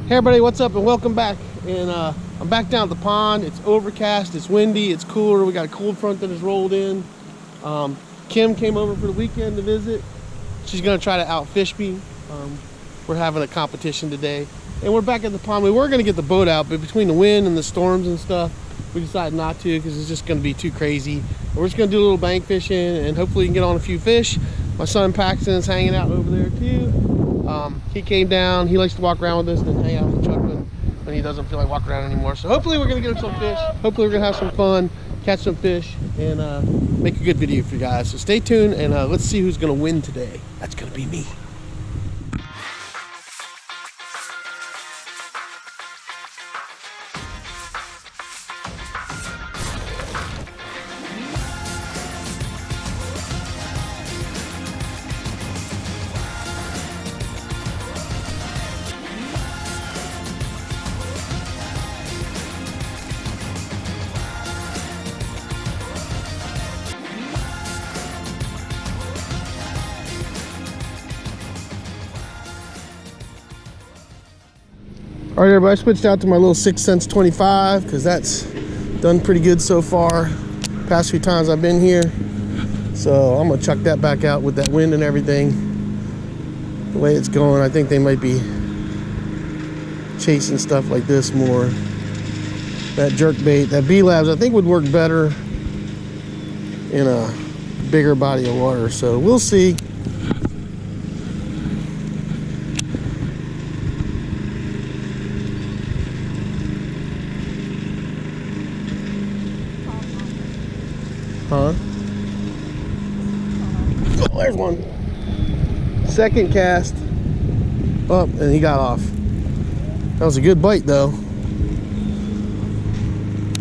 Hey everybody, what's up and welcome back. And I'm back down at the pond. It's overcast, it's windy, it's cooler. We got a cold front that has rolled in. Kim came over for the weekend to visit. She's gonna try to outfish me. We're having a competition today. And we're back at the pond. We were gonna get the boat out, but between the wind and the storms and stuff, we decided not to because it's just gonna be too crazy. We're just gonna do a little bank fishing and hopefully we can get on a few fish. My son Paxton is hanging out over there too. He came down. He likes to walk around with us and hang out with Chuck when he doesn't feel like walking around anymore. So hopefully we're gonna get him some fish. Hopefully we're gonna have some fun, catch some fish, and make a good video for you guys. So stay tuned and let's see who's gonna win today. That's gonna be me. All right, everybody, I switched out to my little 6 cents 25 because that's done pretty good so far. Past few times I've been here. So I'm gonna chuck that back out with that wind and everything. The way it's going, I think they might be chasing stuff like this more. That jerk bait, that B-Labs, I think would work better in a bigger body of water. So we'll see. Huh? Oh, there's one. Second cast. Up, and he got off. That was a good bite, though.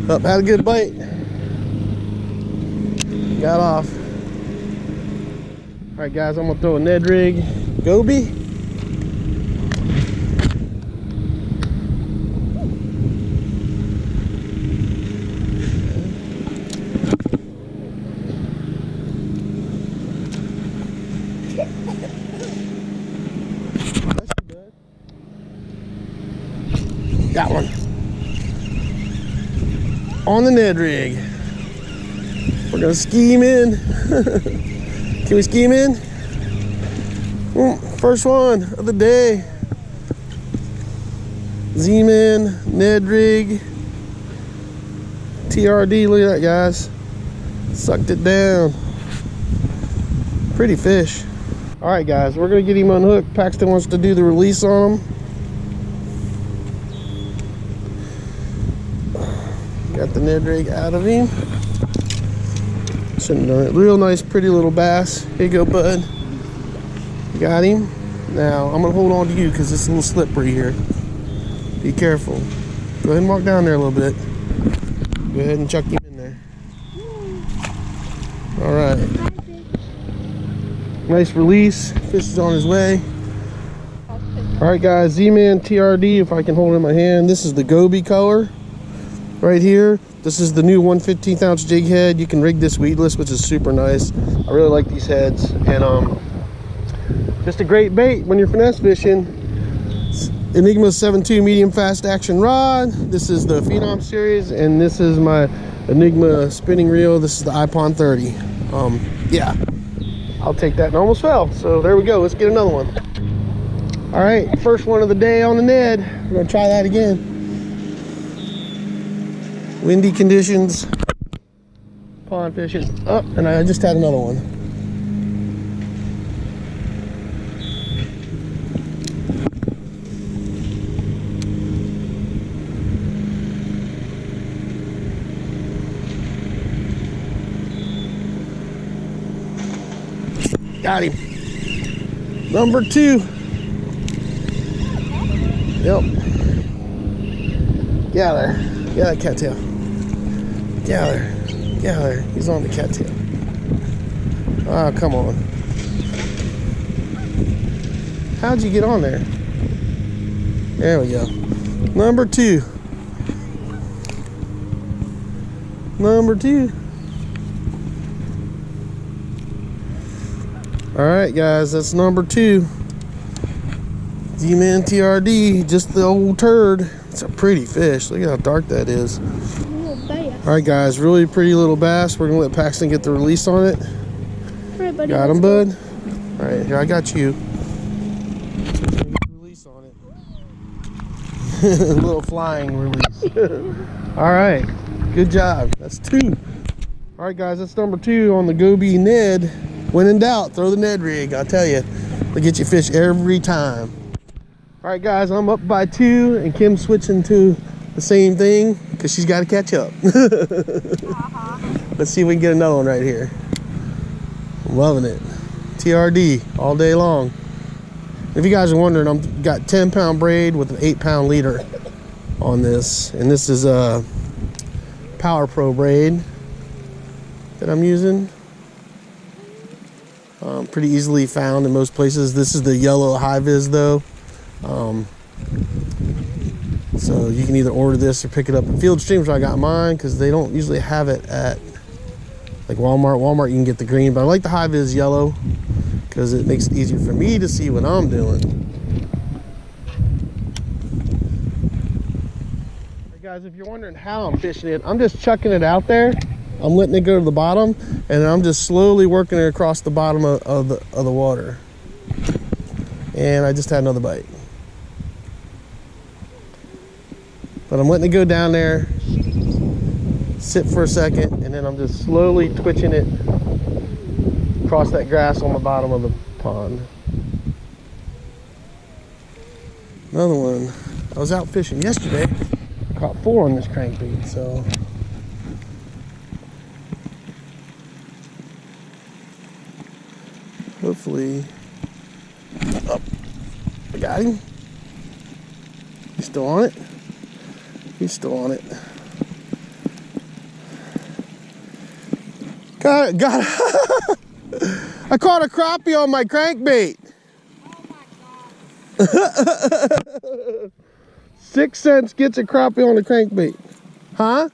Up, had a good bite. Got off. All right, guys, I'm gonna throw a Ned rig goby. Got one. On the Ned rig. We're gonna ski him in. Can we ski him in? First one of the day. Z-Man, Ned rig, TRD, look at that, guys. Sucked it down. Pretty fish. All right, guys, we're gonna get him unhooked. Paxton wants to do the release on him. Got the Ned rig out of him. Shouldn't have done it. Real nice, pretty little bass. Here you go, bud. Got him. Now, I'm gonna hold on to you because it's a little slippery here. Be careful. Go ahead and walk down there a little bit. Go ahead and chuck him in there. All right. Nice release. Fish is on his way. All right, guys, Z-Man TRD, if I can hold it in my hand. This is the goby color. Right here, this is the new 1/15 ounce jig head. You can rig this weedless, which is super nice. I really like these heads, and just a great bait when you're finesse fishing. Enigma 7.2 medium fast action rod. This is the Phenom series, and this is my Enigma spinning reel. This is the iPon 30. Yeah, I'll take that. And almost fell, so there we go. Let's get another one. All right, first one of the day on the Ned. We're gonna try that again. Windy conditions, pond fishing. Oh, and I just had another one. Got him. Number 2. Yep. Get out there. Get that cattail. Get out there. Get out there. He's on the cattail. Oh, come on. How'd you get on there? There we go. Number 2. Number 2. All right, guys, that's number 2. Z-Man TRD, just the old turd. It's a pretty fish. Look at how dark that is. All right, guys, really pretty little bass. We're gonna let Paxton get the release on it. All right, buddy. Got him, bud. All right, here, I got you. Release on it. A little flying release. All right, good job. That's 2. All right, guys, that's number 2 on the Goby Ned. When in doubt, throw the Ned rig. I'll tell you, they'll get you fish every time. All right, guys, I'm up by 2, and Kim's switching to the same thing because she's got to catch up. Let's see if we can get another one right here. I'm loving it. TRD all day long. If you guys are wondering, I've got 10-pound braid with an 8-pound leader on this, and this is a Power Pro braid that I'm using. Pretty easily found in most places. This is the yellow high vis though. So you can either order this or pick it up at Field Streams where I got mine, because they don't usually have it at like Walmart. Walmart you can get the green, but I like the high vis yellow because it makes it easier for me to see what I'm doing. Hey guys, if you're wondering how I'm fishing it, I'm just chucking it out there. I'm letting it go to the bottom, and I'm just slowly working it across the bottom of the water. And I just had another bite. But I'm letting it go down there, sit for a second, and then I'm just slowly twitching it across that grass on the bottom of the pond. Another one. I was out fishing yesterday. I caught 4 on this crankbait, so. Hopefully. Oh, I got him. He's still on it. He's still on it. Got it. I caught a crappie on my crankbait. Oh my God. 6 cents gets a crappie on a crankbait. Huh?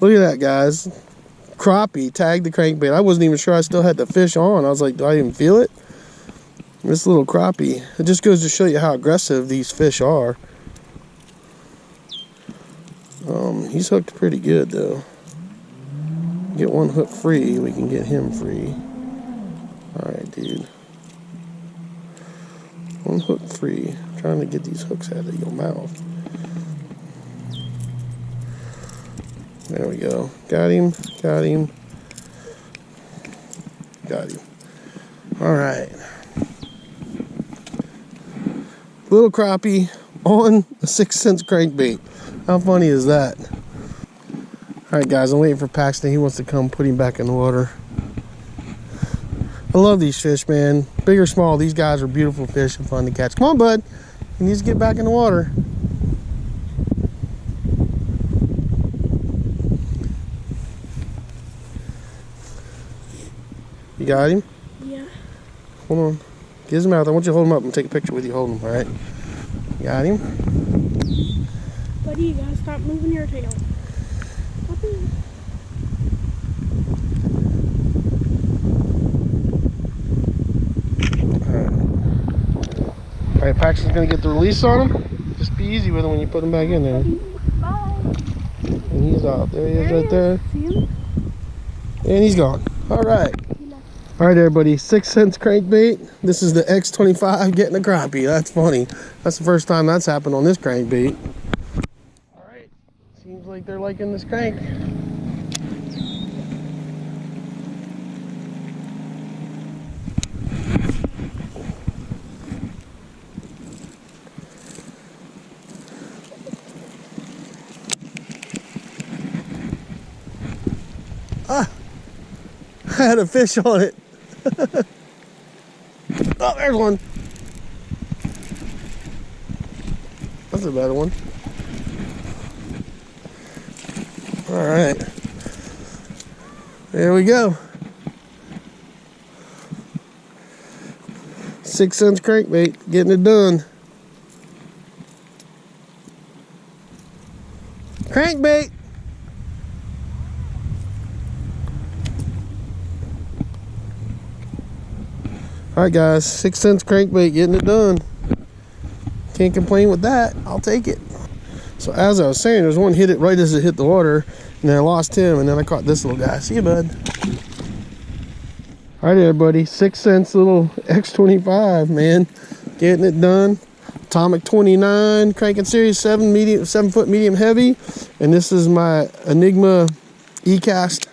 Look at that, guys. Crappie tagged the crankbait. I wasn't even sure I still had the fish on. I was like, do I even feel it? This little crappie. It just goes to show you how aggressive these fish are. He's hooked pretty good though. Get one hook free, we can get him free. Alright, dude. One hook free. I'm trying to get these hooks out of your mouth. There we go. Got him. Got him. Got him. Alright. Little crappie on a 6 cents crankbait. How funny is that? Alright guys, I'm waiting for Paxton. He wants to come put him back in the water. I love these fish, man. Big or small, these guys are beautiful fish and fun to catch. Come on, bud. He needs to get back in the water. You got him? Yeah. Hold on. Get his mouth. I want you to hold him up and take a picture with you holding him, alright? Got him? Buddy, you gotta stop moving your tail. Alright, Paxton's gonna get the release on him. Just be easy with him when you put him back in there. Bye. And he's out. There he is right there. See him? And he's gone. Alright. Alright everybody, 6 cents crankbait. This is the X25 getting a crappie. That's funny. That's the first time that's happened on this crankbait. Alright. Seems like they're liking this crank. Ah! I had a fish on it. Oh, there's one. That's a better one. All right. There we go. 6 cents crankbait, getting it done. Crankbait. All right, guys, 6 cents crankbait, getting it done. Can't complain with that. I'll take it. So as I was saying, there's one hit it right as it hit the water, and then I lost him, and then I caught this little guy. See you, bud. All right, everybody, 6 cents little X25, man, getting it done. Atomic 29 cranking series, 7-foot medium heavy, and this is my Enigma E-cast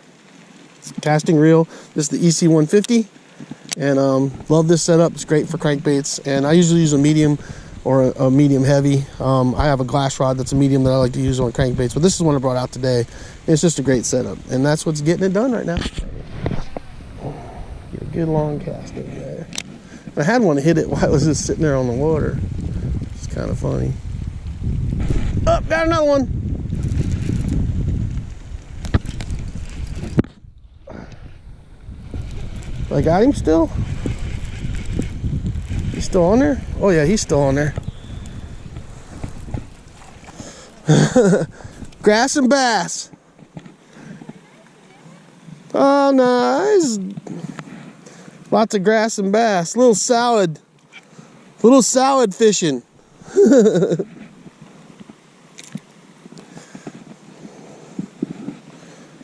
casting reel. This is the EC150, and love this setup. It's great for crankbaits, and I usually use a medium or a medium heavy. I have a glass rod that's a medium that I like to use on crankbaits, but this is one I brought out today. It's just a great setup, and that's what's getting it done right now. Get a good long cast over there. I had one hit it while I was just sitting there on the water. It's kind of funny. Oh, got another one. I got him still? He's still on there? Oh yeah, he's still on there. Grass and bass. Oh, nice. Lots of grass and bass. Little salad fishing.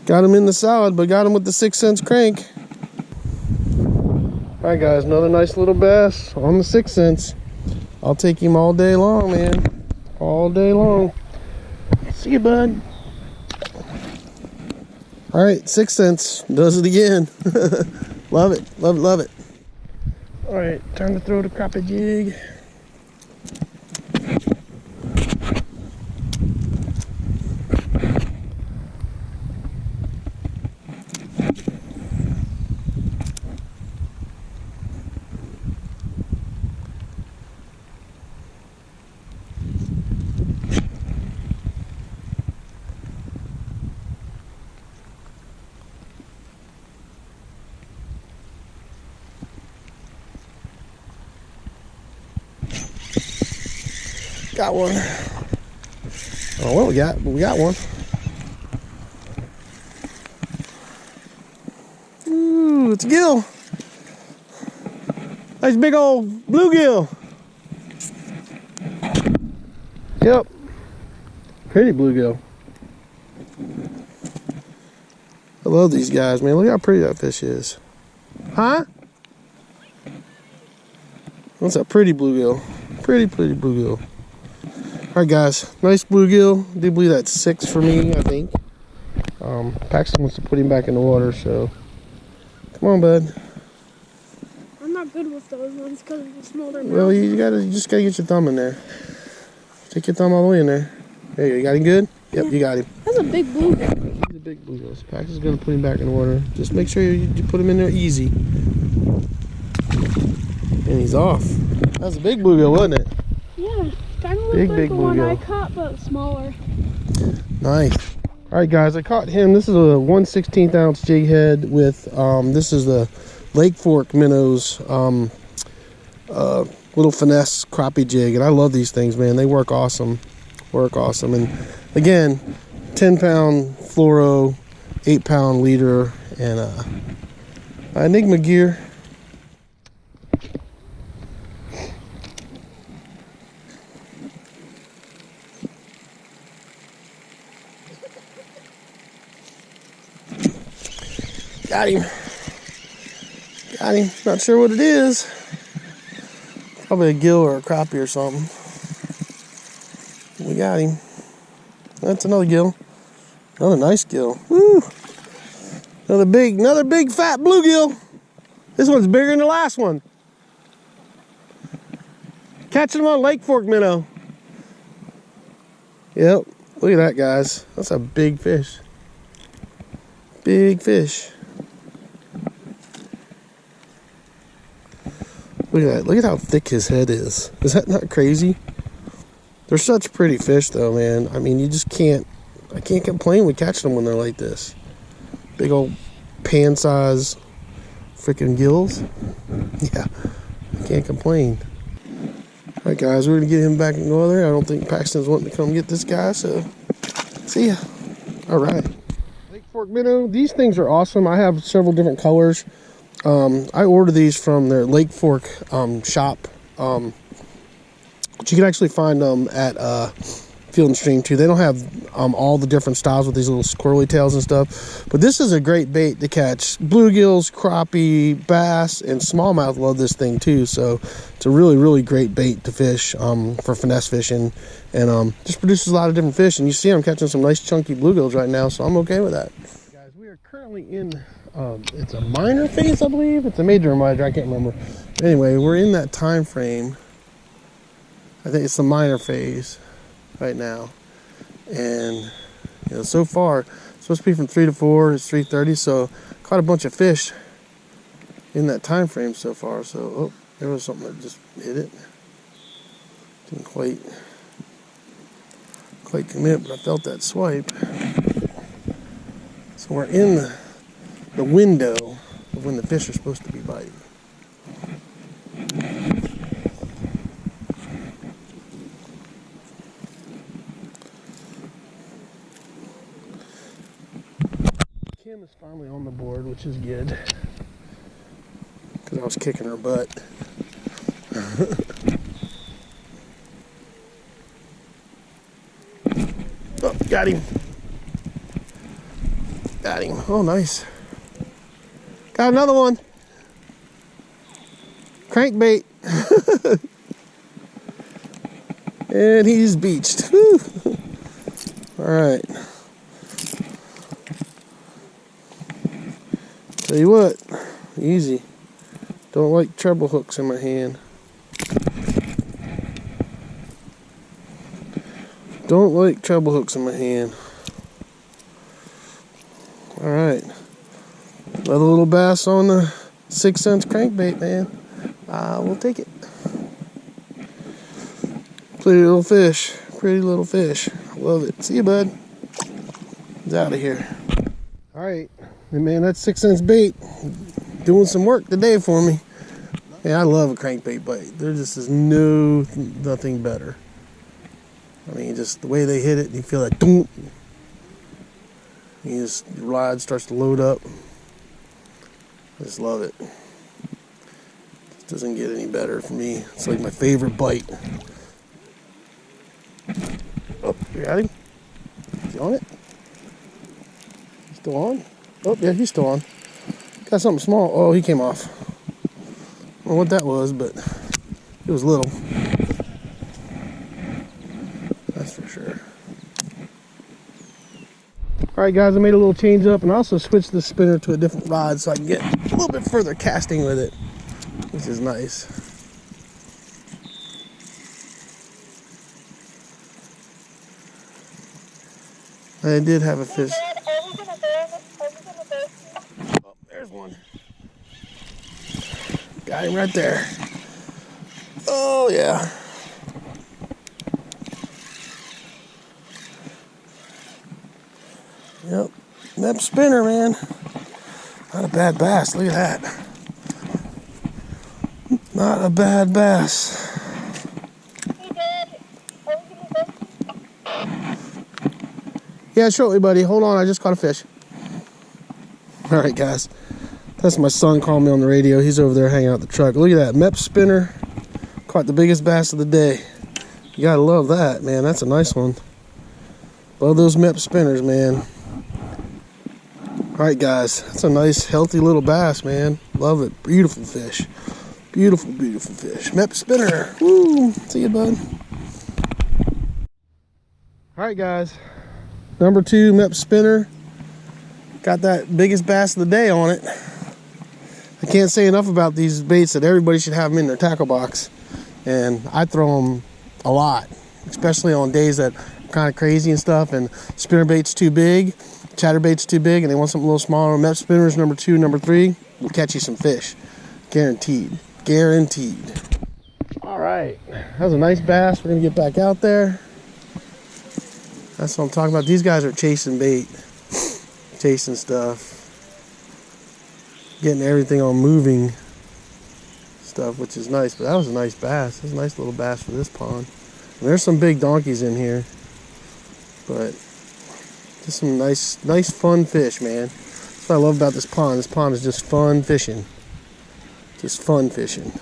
Got him in the salad, but got him with the 6 cents crank. All right, guys, another nice little bass on the 6 cents. I'll take him all day long, man. All day long. See you, bud. All right, 6 cents. Does it again. Love it, love it, love it. All right, time to throw the crappie jig. Got one. Oh, what we got? We got one. Ooh, it's a gill. Nice big old bluegill. Yep. Pretty bluegill. I love these guys, man. Look how pretty that fish is. Huh? That's a pretty bluegill. Pretty bluegill. All right, guys, nice bluegill. I do believe that's 6 for me, I think. Paxton wants to put him back in the water, so come on, bud. I'm not good with those ones because of the smaller mouth. Well, you just gotta get your thumb in there. Take your thumb all the way in there. There you go. You got him good? Yep, yeah. You got him. That's a big bluegill. He's a big bluegill. So Paxton's gonna put him back in the water. Just make sure you put him in there easy. And he's off. That's a big bluegill, wasn't it? Yeah. Kind of looks like the one I caught, but smaller. Nice. All right, guys, I caught him. This is a 1/16 ounce jig head with this is the Lake Fork Minnows little finesse crappie jig, and I love these things, man. They work awesome. And again, 10-pound fluoro, 8-pound leader, and Enigma gear. Got him. Not sure what it is. Probably a gill or a crappie or something. We got him. That's another gill. Another nice gill. Woo! Another big fat bluegill. This one's bigger than the last one. Catching them on Lake Fork minnow. Yep. Look at that, guys. That's a big fish. Big fish. Look at that. Look at how thick his head is. Is that not crazy? They're such pretty fish, though, man. I mean, you just can't... I can't complain with catching them when they're like this. Big old pan-size freaking gills. Yeah, I can't complain. All right, guys, we're going to get him back in the water. I don't think Paxton's wanting to come get this guy, so see ya. All right. Lake Fork minnow. These things are awesome. I have several different colors. I order these from their Lake Fork shop. But you can actually find them at Field and Stream too. They don't have all the different styles with these little squirrely tails and stuff. But this is a great bait to catch bluegills, crappie, bass, and smallmouth love this thing too. So it's a really, really great bait to fish for finesse fishing. And just produces a lot of different fish. And you see I'm catching some nice chunky bluegills right now, so I'm okay with that. Guys, we are currently in, it's a minor phase, I believe. It's a major or minor, I can't remember. Anyway, we're in that time frame. I think it's the minor phase right now, and so far it's supposed to be from 3 to 4. It's 3:30, so caught a bunch of fish in that time frame so far. So oh, there was something that just hit it. Didn't quite commit, but I felt that swipe. So we're in the window of when the fish are supposed to be biting. Kim is finally on the board, which is good, because I was kicking her butt. Oh, got him. Got him. Oh, nice. Got another one. Crankbait. And he's beached. Woo. All right. Tell you what, easy. Don't like treble hooks in my hand. Don't like treble hooks in my hand. All right. Another little bass on the 6 cents crankbait, man. We'll take it. Pretty little fish. Pretty little fish. Love it. See you, bud. He's out of here. All right. And man, that 6 cents bait doing some work today for me. Yeah, I love a crankbait bite. There just is nothing better. I mean, just the way they hit it, you feel that doom. Your rod starts to load up. I just love it. It doesn't get any better for me. It's like my favorite bite. Oh, you got him? Is he on it? Still on? Oh, yeah, he's still on. Got something small. Oh, he came off. I don't know what that was, but it was little. That's for sure. Alright guys, I made a little change up and I also switched the spinner to a different rod so I can get a little bit further casting with it, which is nice. I did have a fish. Oh, there's one. Got him right there. Oh yeah. Yep, Mep spinner, man. Not a bad bass, look at that. Not a bad bass. Yeah, shortly, buddy. Hold on, I just caught a fish. All right, guys. That's my son calling me on the radio. He's over there hanging out the truck. Look at that, Mep spinner. Caught the biggest bass of the day. You gotta love that, man. That's a nice one. Love those Mep spinners, man. All right, guys. That's a nice, healthy little bass, man. Love it. Beautiful fish. Beautiful, beautiful fish. Mep spinner. Woo. See you, bud. All right, guys. Number 2 Mep spinner. Got that biggest bass of the day on it. I can't say enough about these baits that everybody should have them in their tackle box. And I throw them a lot, especially on days that are kind of crazy and stuff, and spinner bait's too big, chatterbait's too big, and they want something a little smaller. Mep spinners number 2, number 3 will catch you some fish. Guaranteed. Guaranteed. All right. That was a nice bass. We're going to get back out there. That's what I'm talking about. These guys are chasing bait, chasing stuff, getting everything on moving stuff, which is nice. But that was a nice bass. That's a nice little bass for this pond. And there's some big donkeys in here, but just some nice fun fish, man. That's what I love about this pond. This pond is just fun fishing. Just fun fishing.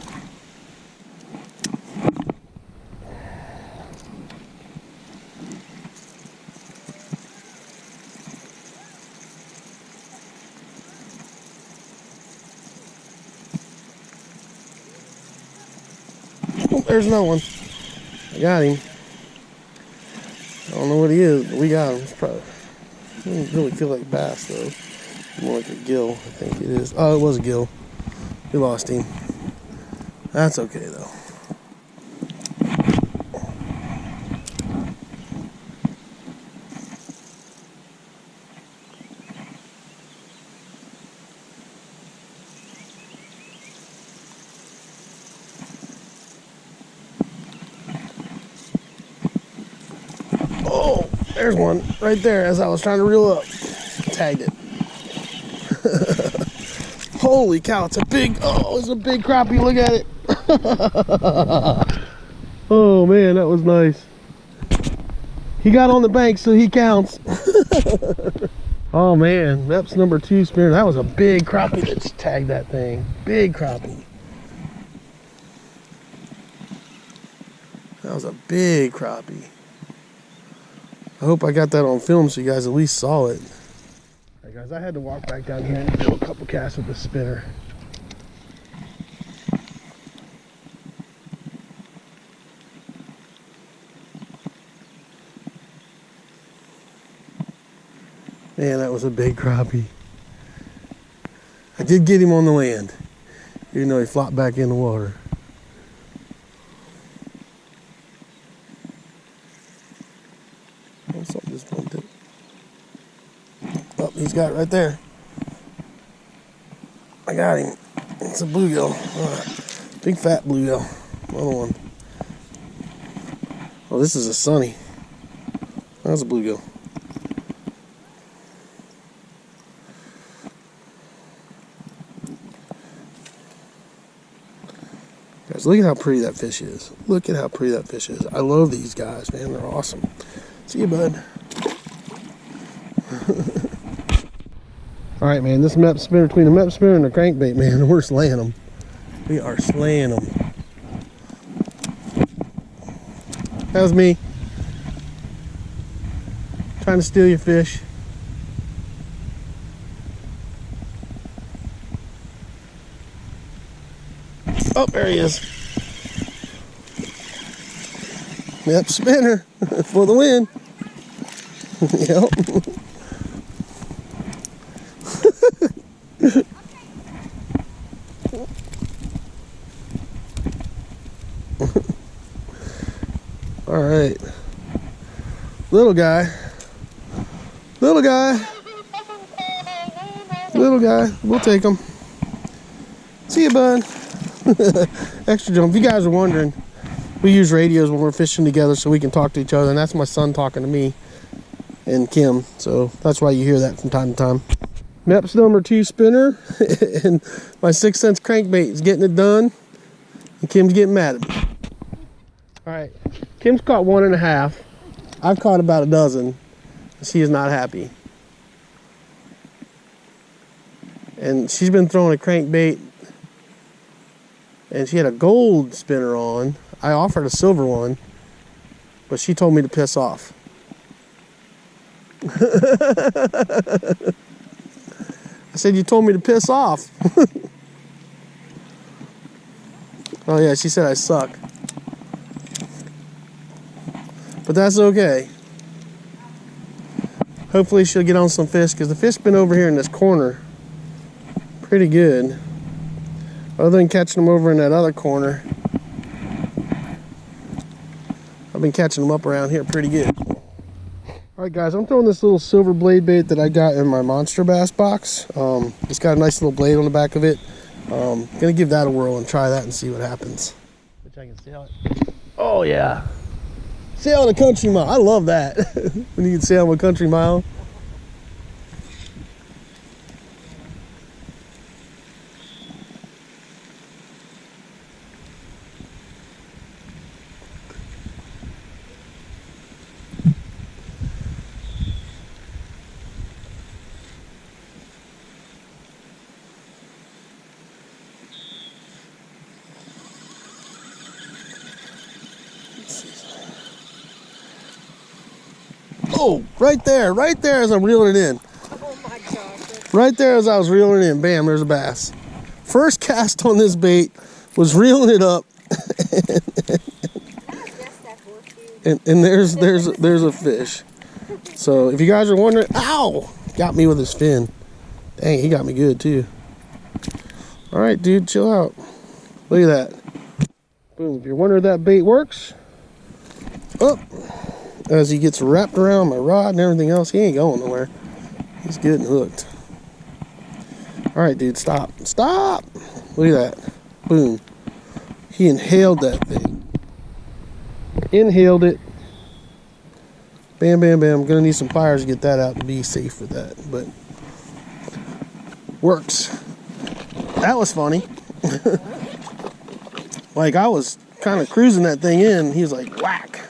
Oh, there's another one. I got him. I don't know what he is, but we got him. It's probably, I don't really feel like bass though. More like a gill, I think it is. Oh, it was a gill. We lost him. That's okay though. Oh, there's one right there as I was trying to reel up. Tagged it. Holy cow, it's a big crappie. Look at it. Oh man, that was nice. He got on the bank, so he counts. Oh man, that's number 2 spinner. That was a big crappie that just tagged that thing. Big crappie. That was a big crappie. I hope I got that on film so you guys at least saw it. Alright guys, I had to walk back down here and do a couple casts with the spinner. Man, that was a big crappie. I did get him on the land, even though he flopped back in the water. Oh, something just bumped it. Oh, he's got it right there. I got him. It's a bluegill. Big fat bluegill. Another one. Oh, this is a sunny. That's a bluegill. Guys, look at how pretty that fish is. Look at how pretty that fish is. I love these guys, man. They're awesome. See you, bud. All right, man. This mep spinner, between the mep spinner and the crankbait, man, we're slaying them. We are slaying them. That was me. Trying to steal your fish. Oh, there he is. Yep, spinner for the win. Yep. All right. Little guy. Little guy. Little guy. We'll take him. See you, bud. Extra jump. If you guys are wondering, we use radios when we're fishing together so we can talk to each other, and that's my son talking to me and Kim, so that's why you hear that from time to time. Mep's number 2 spinner and my 6 cents crankbait is getting it done, and Kim's getting mad at me. All right, Kim's caught 1.5. I've caught about a dozen. She is not happy, and she's been throwing a crankbait. And she had a gold spinner on. I offered a silver one, but she told me to piss off. I said, you told me to piss off. Oh yeah, she said I suck. But that's okay. Hopefully she'll get on some fish, because the fish been over here in this corner pretty good. Other than catching them over in that other corner, I've been catching them up around here pretty good. Alright guys, I'm throwing this little silver blade bait that I got in my monster bass box. It's got a nice little blade on the back of it. Gonna give that a whirl and try that and see what happens. Which I can sail it. Oh yeah. Sail a country mile. I love that. When you can sail a country mile. Oh, right there as I'm reeling it in. Oh my gosh. Right there as I was reeling it in, bam, there's a bass. First cast on this bait was reeling it up, and there's a fish. So if you guys are wondering, ow, got me with his fin. Dang, he got me good too. All right, dude, chill out. Look at that. Boom. If you're wondering if that bait works, up as he gets wrapped around my rod and everything else, he ain't going nowhere. He's getting hooked. All right, dude, stop. Stop. Look at that. Boom. He inhaled that thing. Inhaled it. Bam, bam, bam. I'm gonna need some pliers to get that out to be safe with that, but works. That was funny. Like, I was kind of cruising that thing in. He was like, whack.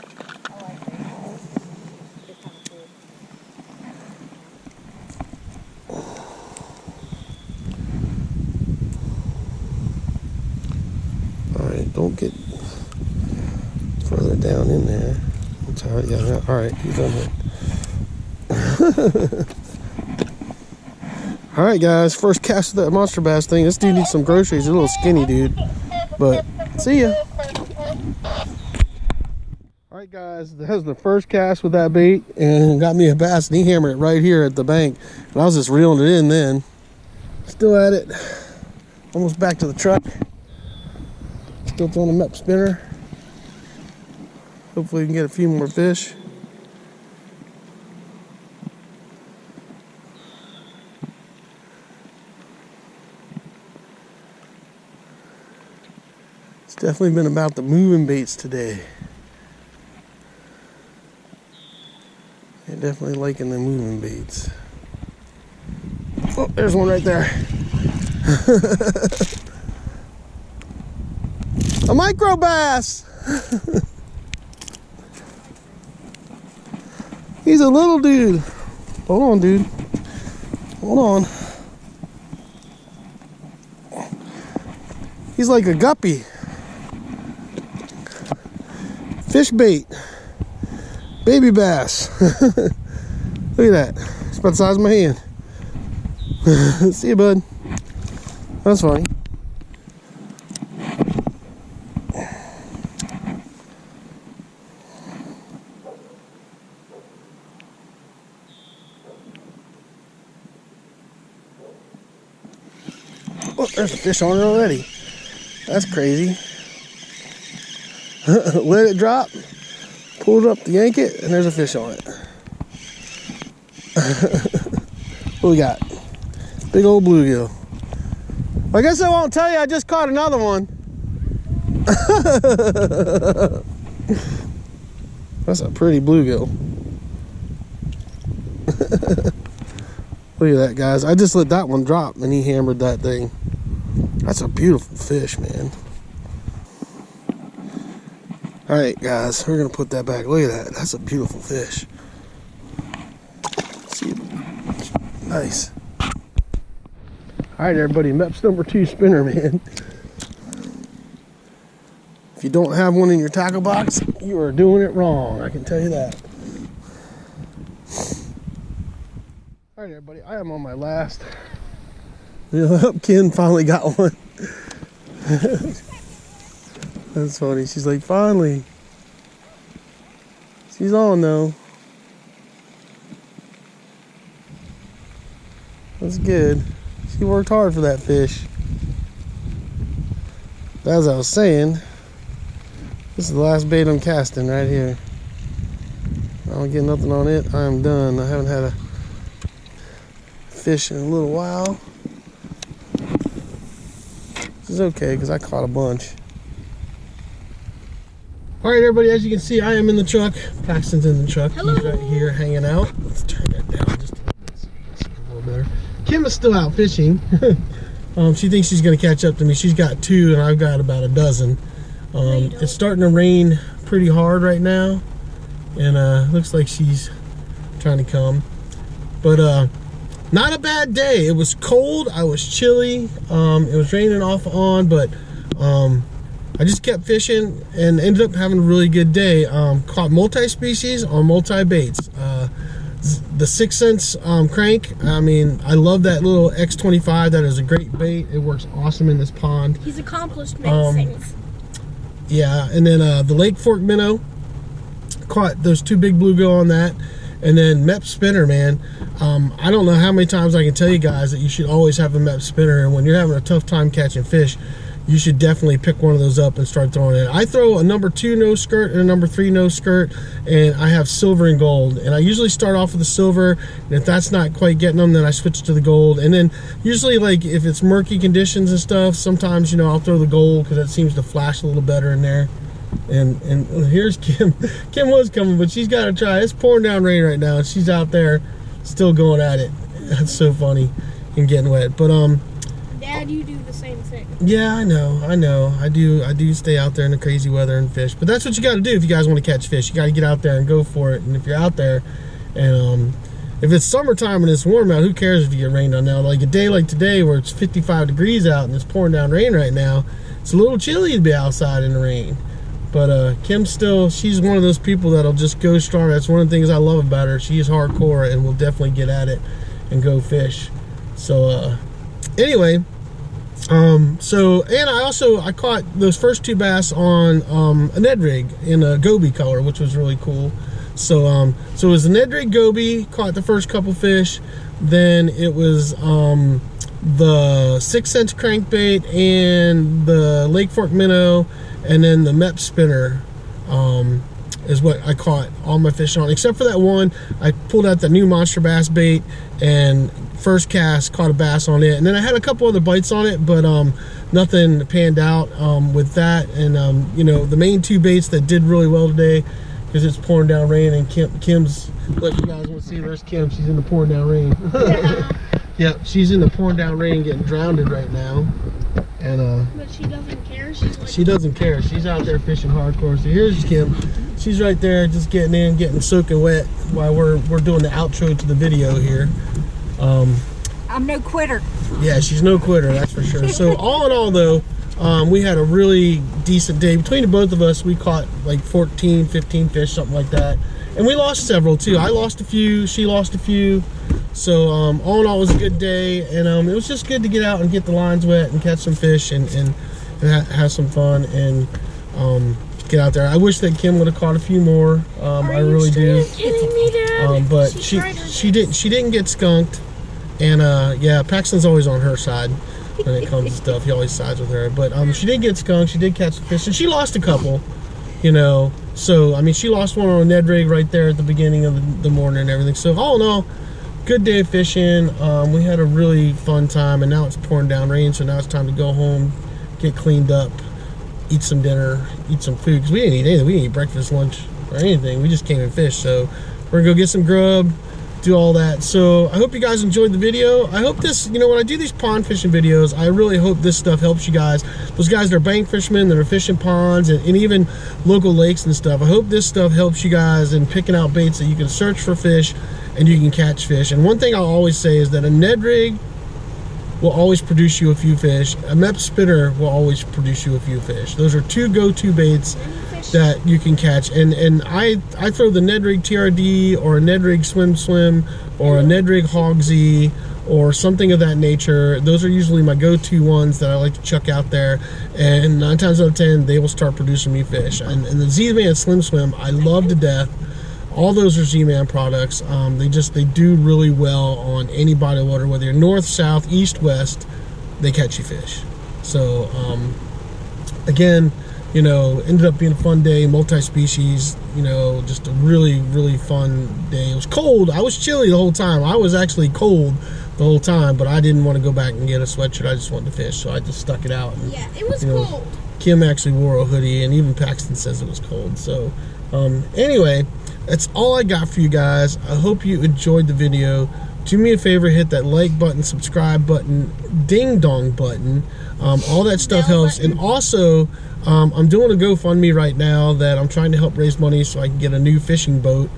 Alright, don't get further down in there. It's all right, yeah, all right, he's on there. All right, guys, first cast of that monster bass thing. This dude needs some groceries. He's a little skinny dude, but see ya. All right, guys, that was the first cast with that bait, and got me a bass, and he hammered it right here at the bank, and I was just reeling it in then. Still at it, almost back to the truck. Still throwing him up spinner. Hopefully we can get a few more fish. It's definitely been about the moving baits today. They're definitely liking the moving baits. Oh, there's one right there. A micro bass. He's a little dude. Hold on, dude. Hold on. He's like a guppy. Fish bait. Baby bass. Look at that. It's about the size of my hand. See you, bud. That's funny. Oh, there's a fish on it already. That's crazy. Let it drop, pull it up to yank it, and there's a fish on it. What we got? Big old bluegill. I guess I won't tell you, I just caught another one. That's a pretty bluegill. Look at that, guys. I just let that one drop and he hammered that thing. That's a beautiful fish, man. All right, guys, we're gonna put that back. Look at that. That's a beautiful fish. See, nice. All right, everybody, Meps number 2 spinner, man. If you don't have one in your tackle box, you are doing it wrong. I can tell you that. All right, everybody, I am on my last. Ken finally got one. That's funny. She's like, finally. She's on though. That's good. She worked hard for that fish. As I was saying, this is the last bait I'm casting right here. I don't get nothing on it. I am done. I haven't had a fish in a little while. This is okay because I caught a bunch. All right, everybody, as you can see, I am in the truck. Paxton's in the truck. Hello. He's right here hanging out. Let's turn that down just a little bit so you can see a little better. Kim is still out fishing. She thinks she's going to catch up to me. She's got 2 and I've got about a dozen. It's starting to rain pretty hard right now. And looks like she's trying to come. But not a bad day. It was cold. I was chilly. It was raining off and on, but I just kept fishing and ended up having a really good day. Caught multi-species on multi-baits. The 6 cents crank, I mean, I love that little X25. That is a great bait. It works awesome in this pond. He's accomplished many things. Yeah, and then the Lake Fork minnow, caught those 2 big bluegill on that. And then MEP spinner, man. I don't know how many times I can tell you guys that you should always have a MEP spinner, and when you're having a tough time catching fish, you should definitely pick one of those up and start throwing it. I throw a number 2 nose skirt and a number 3 nose skirt, and I have silver and gold. And I usually start off with the silver, and if that's not quite getting them, then I switch to the gold. And then usually, like, if it's murky conditions and stuff, sometimes, you know, I'll throw the gold because it seems to flash a little better in there. And here's Kim. Kim was coming, but she's got to try. It's pouring down rain right now, and she's out there still going at it. That's so funny and getting wet. But Dad, you do the same thing. yeah, I know. I do stay out there in the crazy weather and fish. But that's what you got to do if you guys want to catch fish. You got to get out there and go for it. And if you're out there, and if it's summertime and it's warm out, who cares if you get rained on now? Like a day like today where it's 55 degrees out and it's pouring down rain right now, it's a little chilly to be outside in the rain. But Kim she's one of those people that'll just go strong. That's one of the things I love about her. She is hardcore and will definitely get at it and go fish. So anyway, and I caught those first 2 bass on a Ned rig in a goby color, which was really cool. So it was a Ned rig goby, caught the first couple fish. Then it was the 6 cents crankbait and the Lake Fork minnow, and then the MEP spinner is what I caught all my fish on, except for that one. I pulled out the new monster bass bait, and first cast caught a bass on it, and then I had a couple other bites on it, but nothing panned out with that. And you know, the main 2 baits that did really well today, because it's pouring down rain, and Kim's, look, you guys want to see, there's Kim. She's in the pouring down rain. Yep, she's in the pouring down rain getting drowned right now. And but she doesn't care. She doesn't care. She's out there fishing hardcore. So here's Kim. She's right there, just getting in, getting soaking wet while we're doing the outro to the video here. I'm no quitter. Yeah, she's no quitter, that's for sure. So all in all, though, we had a really decent day. Between the both of us, we caught like 14, 15 fish, something like that. And we lost several too. I lost a few, she lost a few. So all in all, it was a good day, and it was just good to get out and get the lines wet and catch some fish and have some fun and get out there. I wish that Kim would have caught a few more. I really do. Kidding me, Dad? But she didn't get skunked, and yeah, Paxton's always on her side when it comes to stuff. He always sides with her. But she did get skunked. She did catch the fish, and she lost a couple. You know, so I mean, she lost one on a Ned rig right there at the beginning of the morning and everything. So all in all, good day of fishing. We had a really fun time, and now it's pouring down rain, so now it's time to go home, get cleaned up, eat some dinner, eat some food, because we didn't eat anything. We didn't eat breakfast, lunch, or anything. We just came and fished. So we're gonna go get some grub, do all that. So I hope you guys enjoyed the video. I hope this, you know, when I do these pond fishing videos, I really hope this stuff helps you guys. Those guys that are bank fishermen, that are fishing ponds and even local lakes and stuff, I hope this stuff helps you guys in picking out baits that you can search for fish and you can catch fish. And one thing I'll always say is that a Ned rig will always produce you a few fish. A MEP spinner will always produce you a few fish. Those are 2 go-to baits that you can catch. And I throw the Ned rig TRD or a Ned rig swim or a Ned rig Hogsy or something of that nature. Those are usually my go-to ones that I like to chuck out there, and 9 times out of 10 they will start producing me fish. And the Z-Man Slim Swim I love to death. All those are Z-Man products. They do really well on any body of water, whether you're north, south, east, west, they catch you fish. So again, you know, ended up being a fun day, multi-species, you know, just a really, really fun day. It was cold. I was chilly the whole time. I was actually cold the whole time, but I didn't want to go back and get a sweatshirt. I just wanted to fish, so I just stuck it out. And, yeah, it was cold. cold. Kim actually wore a hoodie, and even Paxton says it was cold. So anyway, that's all I got for you guys. I hope you enjoyed the video. Do me a favor, hit that like button, subscribe button, ding dong button. All that stuff helps. And also, I'm doing a GoFundMe right now that I'm trying to help raise money so I can get a new fishing boat.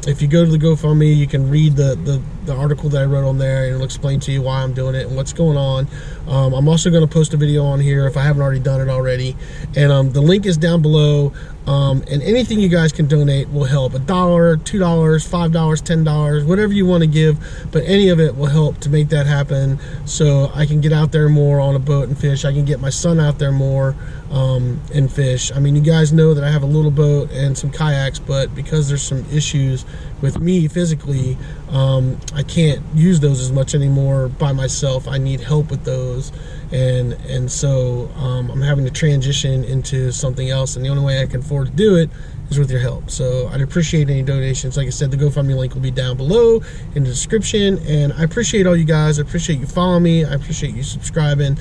If you go to the GoFundMe, you can read the article that I wrote on there, and it'll explain to you why I'm doing it and what's going on. I'm also going to post a video on here if I haven't already done it already. And the link is down below. And anything you guys can donate will help. $1, $2, $5, $10, whatever you want to give. But any of it will help to make that happen so I can get out there more on a boat and fish. I can get my son out there more and fish. I mean, you guys know that I have a little boat and some kayaks, but because there's some issues with me physically, I can't use those as much anymore by myself. I need help with those, and so I'm having to transition into something else, and the only way I can afford to do it is with your help. So I'd appreciate any donations. Like I said, the GoFundMe link will be down below in the description, and I appreciate all you guys. I appreciate you following me. I appreciate you subscribing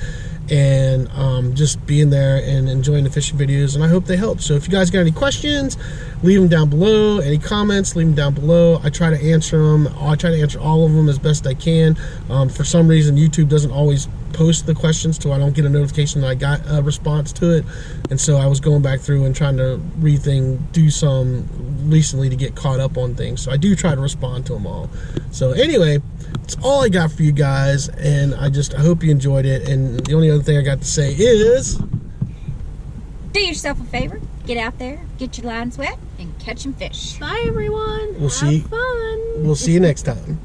and just being there and enjoying the fishing videos, and I hope they help. So if you guys got any questions, leave them down below. Any comments, leave them down below. I try to answer them. I try to answer all of them as best I can. For some reason, YouTube doesn't always post the questions so I don't get a notification that I got a response to it, and so I was going back through and trying to do some recently to get caught up on things. So I do try to respond to them all. So anyway, that's all I got for you guys, and I hope you enjoyed it. And the only other thing I got to say is, Do yourself a favor. Get out there, get your lines wet, and catch some fish. Bye, everyone. We'll see you next time.